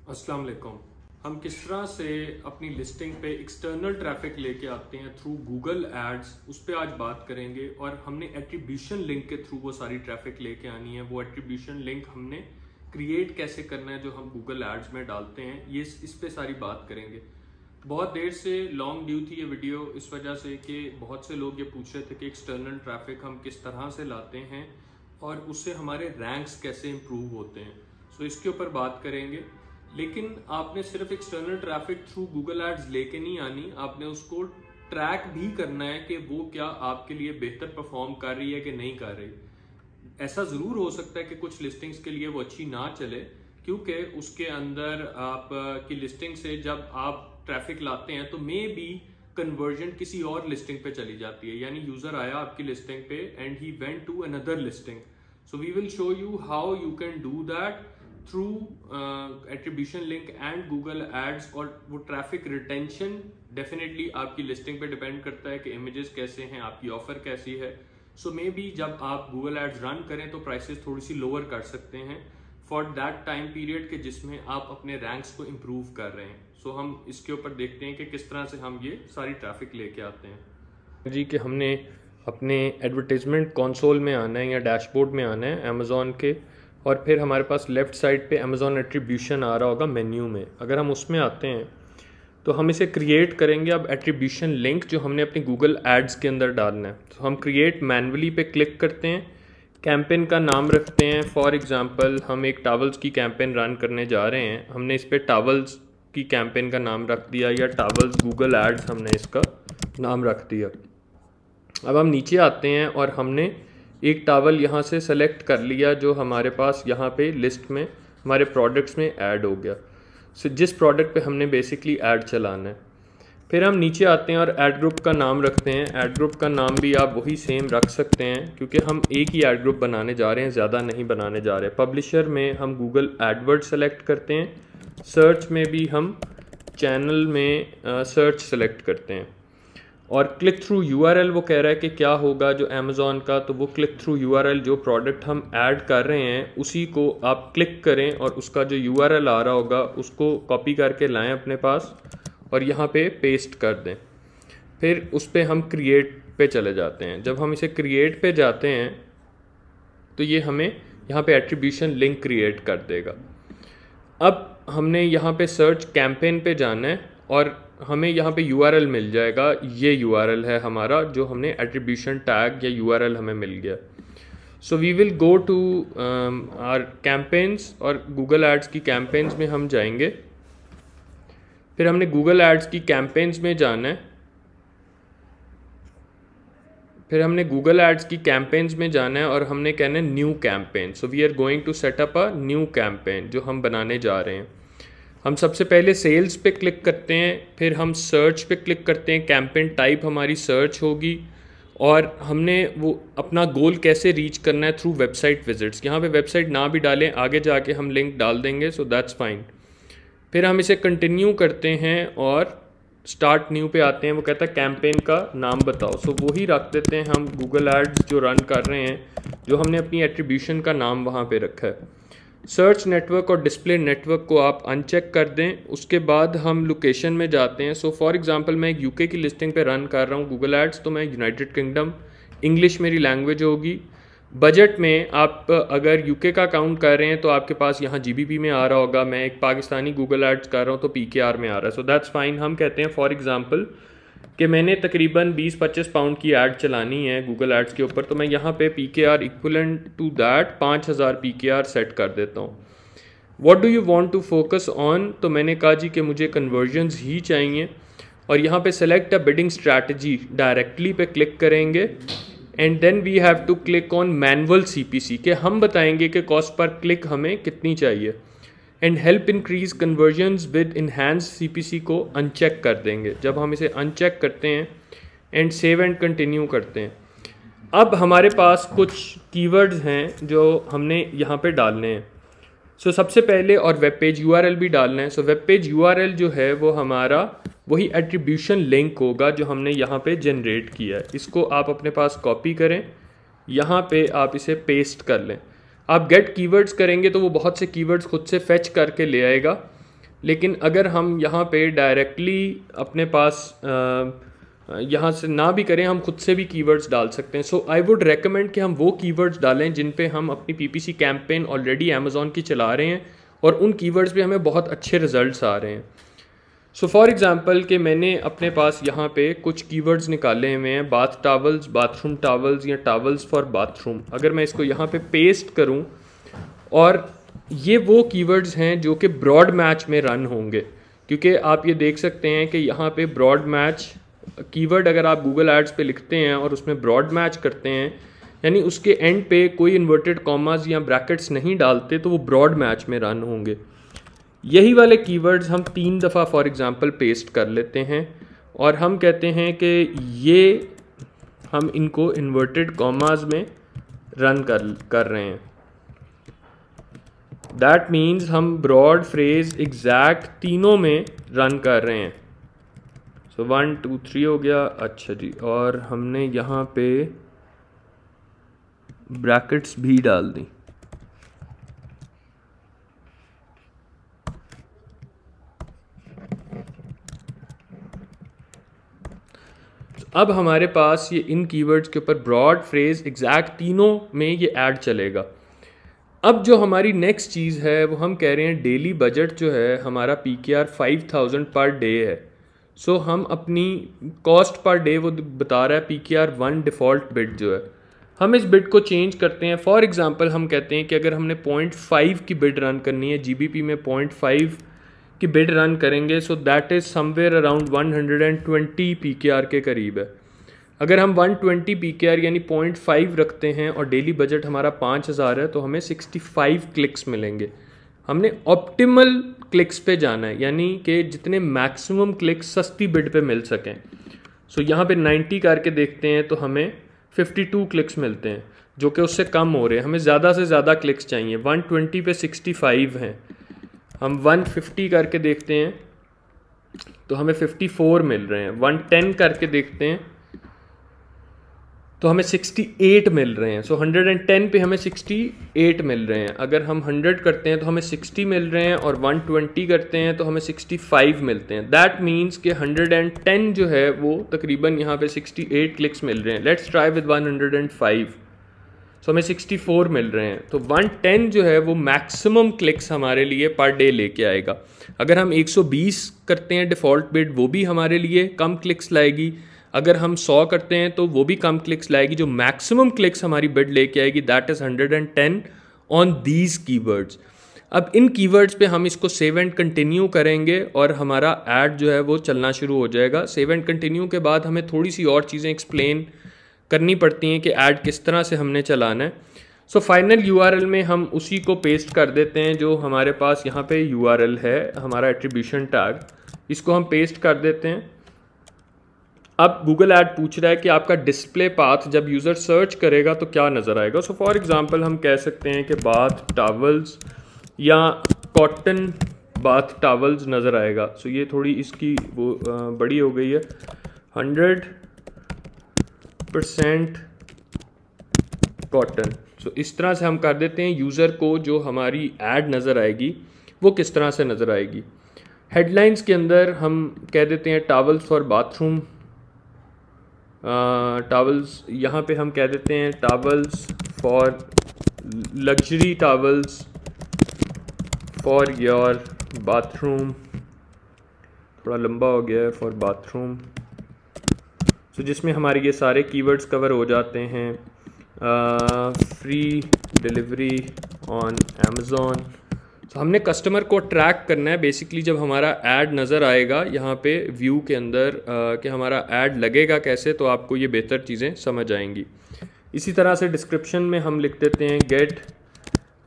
अस्सलाम वालेकुम। हम किस तरह से अपनी लिस्टिंग पे एक्सटर्नल ट्रैफिक लेके आते हैं थ्रू गूगल एड्स, उस पर आज बात करेंगे। और हमने एट्रीब्यूशन लिंक के थ्रू वो सारी ट्रैफिक लेके आनी है। वो एट्रीब्यूशन लिंक हमने क्रिएट कैसे करना है जो हम गूगल एड्स में डालते हैं, ये इस पे सारी बात करेंगे। बहुत देर से लॉन्ग ड्यू थी ये वीडियो इस वजह से कि बहुत से लोग ये पूछ रहे थे कि एक्सटर्नल ट्रैफिक हम किस तरह से लाते हैं और उससे हमारे रैंक्स कैसे इम्प्रूव होते हैं। सो इसके ऊपर बात करेंगे। लेकिन आपने सिर्फ external traffic through Google ads लेके नहीं आनी, आपने उसको ट्रैक भी करना है कि वो क्या आपके लिए बेहतर परफॉर्म कर रही है कि नहीं कर रही। ऐसा जरूर हो सकता है कि कुछ लिस्टिंग्स के लिए वो अच्छी ना चले, क्योंकि उसके अंदर आप की लिस्टिंग से जब आप ट्रैफिक लाते हैं तो मे बी कन्वर्जन किसी और लिस्टिंग पे चली जाती है। यानी यूजर आया आपकी लिस्टिंग पे and he went to another listing. So we will show you how you can do that through attribution link and Google ads. और वो ट्रैफिक रिटेंशन डेफिनेटली आपकी लिस्टिंग पे डिपेंड करता है कि इमेजेस कैसे हैं, आपकी ऑफर कैसी है। सो मे बी जब आप गूगल एड्स रन करें तो प्राइसेस थोड़ी सी लोअर कर सकते हैं फॉर दैट टाइम पीरियड के जिसमें आप अपने रैंक्स को इम्प्रूव कर रहे हैं। सो हम इसके ऊपर देखते हैं कि किस तरह से हम ये सारी ट्रैफिक लेके आते हैं जी। कि हमने अपने एडवर्टाइजमेंट कंसोल में आना है या डैशबोर्ड में आना है अमेजोन के, और फिर हमारे पास लेफ्ट साइड पे अमेजोन एट्रीब्यूशन आ रहा होगा मेन्यू में। अगर हम उसमें आते हैं तो हम इसे क्रिएट करेंगे। अब एट्रीब्यूशन लिंक जो हमने अपनी गूगल एड्स के अंदर डालना है, तो हम क्रिएट मैनुअली पे क्लिक करते हैं, कैंपेन का नाम रखते हैं। फॉर एग्जांपल हम एक टावल्स की कैंपेन रन करने जा रहे हैं, हमने इस पर टावल्स की कैंपेन का नाम रख दिया, या टावल्स गूगल एड्स हमने इसका नाम रख दिया। अब हम नीचे आते हैं और हमने एक टावल यहाँ से सेलेक्ट कर लिया जो हमारे पास यहाँ पे लिस्ट में हमारे प्रोडक्ट्स में ऐड हो गया। सो जिस प्रोडक्ट पे हमने बेसिकली ऐड चलाना है। फिर हम नीचे आते हैं और ऐड ग्रुप का नाम रखते हैं। ऐड ग्रुप का नाम भी आप वही सेम रख सकते हैं, क्योंकि हम एक ही ऐड ग्रुप बनाने जा रहे हैं, ज़्यादा नहीं बनाने जा रहे। पब्लिशर में हम गूगल एडवर्ड सेलेक्ट करते हैं। सर्च में भी हम चैनल में सर्च सेलेक्ट करते हैं। और क्लिक थ्रू यूआरएल वो कह रहा है कि क्या होगा जो अमेज़ॉन का, तो वो क्लिक थ्रू यूआरएल जो प्रोडक्ट हम ऐड कर रहे हैं उसी को आप क्लिक करें और उसका जो यूआरएल आ रहा होगा उसको कॉपी करके लाएं अपने पास और यहाँ पे पेस्ट कर दें। फिर उस पर हम क्रिएट पे चले जाते हैं। जब हम इसे क्रिएट पे जाते हैं तो ये हमें यहाँ पे एट्रीब्यूशन लिंक क्रिएट कर देगा। अब हमने यहाँ पे सर्च कैंपेन पे जाना है और हमें यहाँ पे यूआरएल मिल जाएगा। ये यूआरएल है हमारा जो हमने एट्रीब्यूशन टैग या यूआरएल हमें मिल गया। So we will go to our campaigns और गूगल एड्स की कैंपेन्स में हम जाएंगे। फिर हमने गूगल एड्स की कैंपेन्स में जाना है। और हमने कहना है new campaign. So we are going to set up a new campaign जो हम बनाने जा रहे हैं। हम सबसे पहले सेल्स पे क्लिक करते हैं, फिर हम सर्च पे क्लिक करते हैं। कैंपेन टाइप हमारी सर्च होगी और हमने वो अपना गोल कैसे रीच करना है थ्रू वेबसाइट विजिट्स। यहाँ पे वेबसाइट ना भी डालें, आगे जाके हम लिंक डाल देंगे, सो दैट्स फाइन। फिर हम इसे कंटिन्यू करते हैं और स्टार्ट न्यू पे आते हैं। वो कहता है कैंपेन का नाम बताओ, सो वो ही रख देते हैं हम गूगल एड्स जो रन कर रहे हैं, जो हमने अपनी एट्रीब्यूशन का नाम वहाँ पे रखा है। सर्च नेटवर्क और डिस्प्ले नेटवर्क को आप अनचेक कर दें। उसके बाद हम लोकेशन में जाते हैं। सो फॉर एग्जांपल मैं एक यूके की लिस्टिंग पे रन कर रहा हूँ गूगल एड्स, तो मैं यूनाइटेड किंगडम, इंग्लिश मेरी लैंग्वेज होगी। बजट में आप अगर यूके का काउंट कर रहे हैं तो आपके पास यहाँ जीबीपी में आ रहा होगा। मैं एक पाकिस्तानी गूगल एड्स कर रहा हूँ तो पीकेआर में आ रहा है, सो दैट्स फाइन। हम कहते हैं फॉर एग्जांपल कि मैंने तकरीबन 20-25 पाउंड की ऐड चलानी है गूगल एड्स के ऊपर, तो मैं यहाँ पे PKR equivalent to that 5000 PKR set कर देता हूँ। What do you want to focus on, तो मैंने कहा जी कि मुझे कन्वर्जन्स ही चाहिए। और यहाँ पे select a bidding strategy directly पे क्लिक करेंगे and then we have to click on manual CPC के हम बताएंगे कि कॉस्ट पर क्लिक हमें कितनी चाहिए। And help increase convergence with enhance CPC को अनचेक कर देंगे। जब हम इसे अनचेक करते हैं एंड सेव एंड कंटिन्यू करते हैं, अब हमारे पास कुछ कीवर्ड्स हैं जो हमने यहाँ पे डालने हैं। सो सबसे पहले और वेब पेज यूआरएल भी डालना है। सो वेब पेज यूआरएल जो है वो हमारा वही एट्रीब्यूशन लिंक होगा जो हमने यहाँ पे जनरेट किया है। इसको आप अपने पास कॉपी करें, यहाँ पे आप इसे पेस्ट कर लें। आप गेट कीवर्ड्स करेंगे तो वो बहुत से कीवर्ड्स खुद से फेच करके ले आएगा। लेकिन अगर हम यहाँ पे डायरेक्टली अपने पास यहाँ से ना भी करें, हम खुद से भी कीवर्ड्स डाल सकते हैं। सो आई वुड रेकमेंड कि हम वो कीवर्ड्स डालें जिन पे हम अपनी पीपीसी कैंपेन ऑलरेडी अमेज़ॉन की चला रहे हैं और उन कीवर्ड्स पे हमें बहुत अच्छे रिजल्ट्स आ रहे हैं। सो फॉर एग्जांपल कि मैंने अपने पास यहाँ पे कुछ कीवर्ड्स निकाले हुए हैं, बाथ टावल्स, बाथरूम टावल्स या टावल्स फॉर बाथरूम। अगर मैं इसको यहाँ पे पेस्ट करूँ, और ये वो कीवर्ड्स हैं जो कि ब्रॉड मैच में रन होंगे, क्योंकि आप ये देख सकते हैं कि यहाँ पे ब्रॉड मैच कीवर्ड अगर आप गूगल एड्स पे लिखते हैं और उसमें ब्रॉड मैच करते हैं, यानी उसके एंड पे कोई इन्वर्टेड कॉमास या ब्रैकेट्स नहीं डालते, तो वो ब्रॉड मैच में रन होंगे। यही वाले कीवर्ड्स हम 3 दफ़ा फॉर एग्जांपल पेस्ट कर लेते हैं और हम कहते हैं कि ये हम इनको इन्वर्टेड कॉमास में रन कर रहे हैं। दैट मीन्स हम ब्रॉड, फ्रेज, एग्जैक्ट तीनों में रन कर रहे हैं। सो 1 2 3 हो गया। अच्छा जी, और हमने यहाँ पे ब्रैकेट्स भी डाल दी। अब हमारे पास ये इन कीवर्ड्स के ऊपर ब्रॉड, फ्रेज, एग्जैक्ट तीनों में ये ऐड चलेगा। अब जो हमारी नेक्स्ट चीज़ है वो हम कह रहे हैं डेली बजट जो है हमारा PKR 5000 पर डे है। सो हम अपनी कॉस्ट पर डे वो बता रहा है PKR 1 डिफ़ॉल्ट बिड जो है, हम इस बिड को चेंज करते हैं। फॉर एग्जांपल हम कहते हैं कि अगर हमने 0.5 की बिड रन करनी है, GBP में 0.5 की बिड रन करेंगे, so that is somewhere around 120 PKR के करीब है। अगर हम 120 PKR यानी 0.5 रखते हैं और डेली बजट हमारा 5000 है, तो हमें 65 क्लिक्स मिलेंगे। हमने ऑप्टिमल क्लिक्स पे जाना है, यानी कि जितने मैक्सिमम क्लिक्स सस्ती बिड पे मिल सकें। सो यहाँ पे 90 करके देखते हैं तो हमें 52 क्लिक्स मिलते हैं, जो कि उससे कम हो रहे हैं। हमें ज़्यादा से ज़्यादा क्लिक्स चाहिए। 120 पे 65 हैं। हम 150 करके देखते हैं तो हमें 54 मिल रहे हैं। 110 करके देखते हैं तो हमें 68 मिल रहे हैं। सो 110 पे हमें 68 मिल रहे हैं। अगर हम 100 करते हैं तो हमें 60 मिल रहे हैं, और 120 करते हैं तो हमें 65 मिलते हैं। दैट मीन्स कि 110 जो है वो तकरीबन यहाँ पे 68 क्लिक्स मिल रहे हैं। Let's try with 105। सो हमें 64 मिल रहे हैं। तो 110 जो है वो मैक्सिमम क्लिक्स हमारे लिए पर डे लेके आएगा। अगर हम 120 करते हैं डिफ़ॉल्ट बिड, वो भी हमारे लिए कम क्लिक्स लाएगी। अगर हम 100 करते हैं तो वो भी कम क्लिक्स लाएगी। जो मैक्सिमम क्लिक्स हमारी बिड लेके आएगी that is 110 on these keywords. अब इन कीवर्ड्स पे हम इसको सेव एंड कंटिन्यू करेंगे और हमारा ऐड जो है वो चलना शुरू हो जाएगा। सेव एंड कंटिन्यू के बाद हमें थोड़ी सी और चीज़ें एक्सप्लेन करनी पड़ती हैं कि ऐड किस तरह से हमने चलाना है। सो फाइनल URL में हम उसी को पेस्ट कर देते हैं जो हमारे पास यहाँ पे URL है, हमारा एट्रीब्यूशन टैग, इसको हम पेस्ट कर देते हैं। अब गूगल ऐड पूछ रहा है कि आपका डिस्प्ले पाथ जब यूज़र सर्च करेगा तो क्या नज़र आएगा। सो फॉर एग्जांपल हम कह सकते हैं कि बाथ टावल्स या कॉटन बाथ टावल्स नज़र आएगा। सो ये थोड़ी इसकी वो बड़ी हो गई है। 100% कॉटन। सो इस तरह से हम कर देते हैं। यूज़र को जो हमारी ऐड नज़र आएगी वो किस तरह से नज़र आएगी। हेडलाइंस के अंदर हम कह देते हैं टावल्स फॉर बाथरूम, टावल्स यहाँ पे हम कह देते हैं towels for luxury, towels for your bathroom, थोड़ा लंबा हो गया है, फॉर बाथरूम। सो जिसमें हमारे ये सारे कीवर्ड्स कवर हो जाते हैं। Free delivery on Amazon. So हमने कस्टमर को ट्रैक करना है बेसिकली। जब हमारा ऐड नज़र आएगा यहाँ पे व्यू के अंदर कि हमारा ऐड लगेगा कैसे, तो आपको ये बेहतर चीज़ें समझ आएंगी। इसी तरह से डिस्क्रिप्शन में हम लिख देते हैं get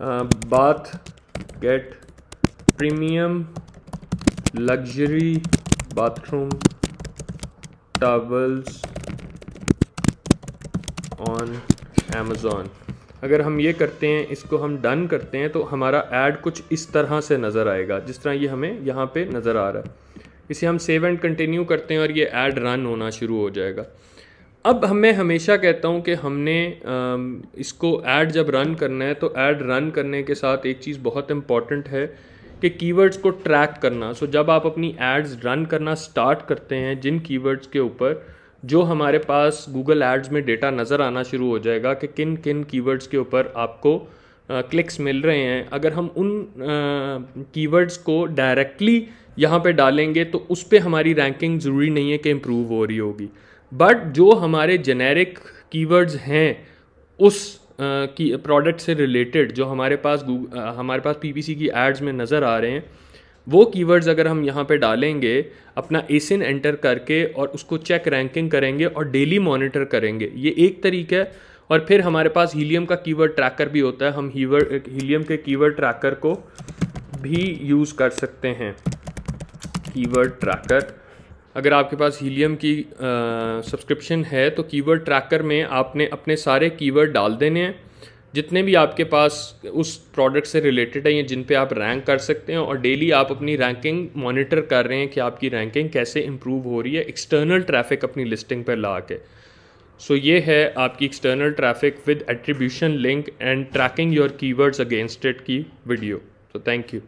bath, get premium luxury bathroom towels on Amazon. अगर हम ये करते हैं, इसको हम डन करते हैं, तो हमारा ऐड कुछ इस तरह से नज़र आएगा जिस तरह ये हमें यहाँ पे नज़र आ रहा है। इसे हम सेव एंड कंटिन्यू करते हैं और ये ऐड रन होना शुरू हो जाएगा। अब मैं हमेशा कहता हूँ कि हमने इसको ऐड जब रन करना है तो ऐड रन करने के साथ एक चीज़ बहुत इम्पॉर्टेंट है कि कीवर्ड्स को ट्रैक करना। सो जब आप अपनी एड्स रन करना स्टार्ट करते हैं जिन कीवर्ड्स के ऊपर, जो हमारे पास गूगल एड्स में डेटा नज़र आना शुरू हो जाएगा कि किन किन कीवर्ड्स के ऊपर आपको क्लिक्स मिल रहे हैं। अगर हम उन कीवर्ड्स को डायरेक्टली यहाँ पे डालेंगे तो उस पर हमारी रैंकिंग ज़रूरी नहीं है कि इम्प्रूव हो रही होगी, बट जो हमारे जेनेरिक कीवर्ड्स हैं उस की प्रोडक्ट से रिलेटेड जो हमारे पास पीपीसी की एड्स में नज़र आ रहे हैं, वो कीवर्ड्स अगर हम यहाँ पे डालेंगे अपना एसिन एंटर करके और उसको चेक रैंकिंग करेंगे और डेली मॉनिटर करेंगे, ये एक तरीका है। और फिर हमारे पास हीलियम का कीवर्ड ट्रैकर भी होता है, हम हीलियम के कीवर्ड ट्रैकर को भी यूज़ कर सकते हैं। कीवर्ड ट्रैकर, अगर आपके पास हीलियम की सब्सक्रिप्शन है तो कीवर्ड ट्रैकर में आपने अपने सारे कीवर्ड डाल देने हैं जितने भी आपके पास उस प्रोडक्ट से रिलेटेड है या जिन पे आप रैंक कर सकते हैं, और डेली आप अपनी रैंकिंग मॉनिटर कर रहे हैं कि आपकी रैंकिंग कैसे इंप्रूव हो रही है एक्सटर्नल ट्रैफिक अपनी लिस्टिंग पर ला के। सो ये है आपकी external traffic with attribution link and trekking your keywords against it की वीडियो। तो थैंक यू।